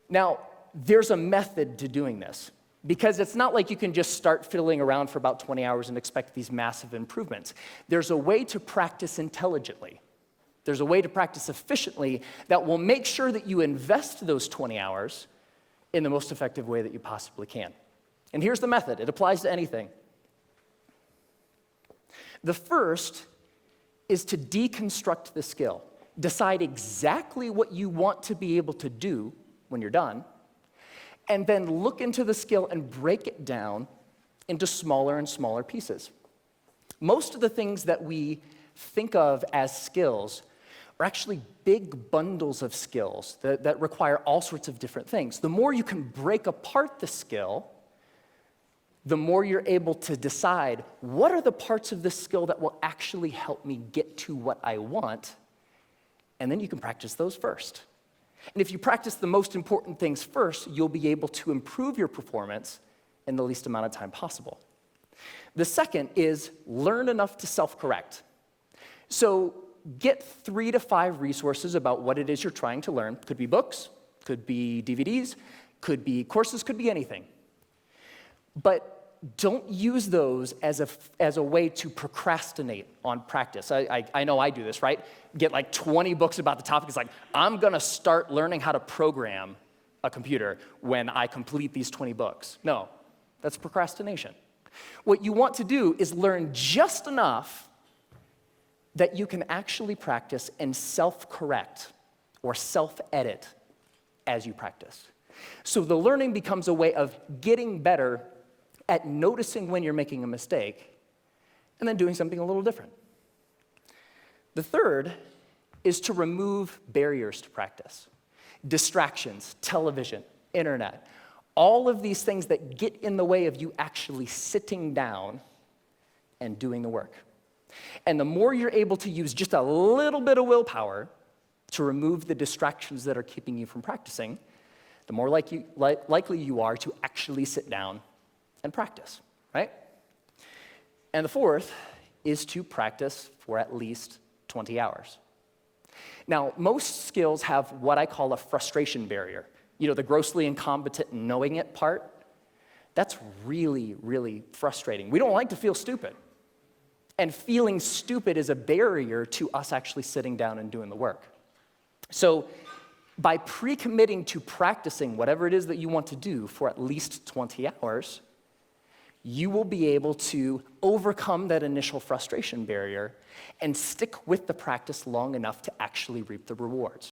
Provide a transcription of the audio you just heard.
Now, there's a method to doing this, because it's not like you can just start fiddling around for about 20 hours and expect these massive improvements. There's a way to practice intelligently. There's a way to practice efficiently that will make sure that you invest those 20 hours in the most effective way that you possibly can. And here's the method. It applies to anything. The first is to deconstruct the skill. Decide exactly what you want to be able to do when you're done, and then look into the skill and break it down into smaller and smaller pieces. Most of the things that we think of as skills are actually big bundles of skills that require all sorts of different things. The more you can break apart the skill, the more you're able to decide what are the parts of this skill that will actually help me get to what I want, and then you can practice those first. And if you practice the most important things first, you'll be able to improve your performance in the least amount of time possible. The second is learn enough to self-correct. So get 3 to 5 resources about what it is you're trying to learn. Could be books, could be DVDs, could be courses, could be anything. But don't use those as a way to procrastinate on practice. I know I do this, right? Get like 20 books about the topic. It's like, I'm gonna start learning how to program a computer when I complete these 20 books. No, that's procrastination. What you want to do is learn just enough that you can actually practice and self-correct or self-edit as you practice. So the learning becomes a way of getting better at noticing when you're making a mistake and then doing something a little different. The third is to remove barriers to practice. Distractions, television, internet, all of these things that get in the way of you actually sitting down and doing the work. And the more you're able to use just a little bit of willpower to remove the distractions that are keeping you from practicing, the more likely you are to actually sit down and practice, right? And the fourth is to practice for at least 20 hours. Now, most skills have what I call a frustration barrier. You know, the grossly incompetent knowing it part. That's really, really frustrating. We don't like to feel stupid. And feeling stupid is a barrier to us actually sitting down and doing the work. So by pre-committing to practicing whatever it is that you want to do for at least 20 hours, you will be able to overcome that initial frustration barrier and stick with the practice long enough to actually reap the rewards.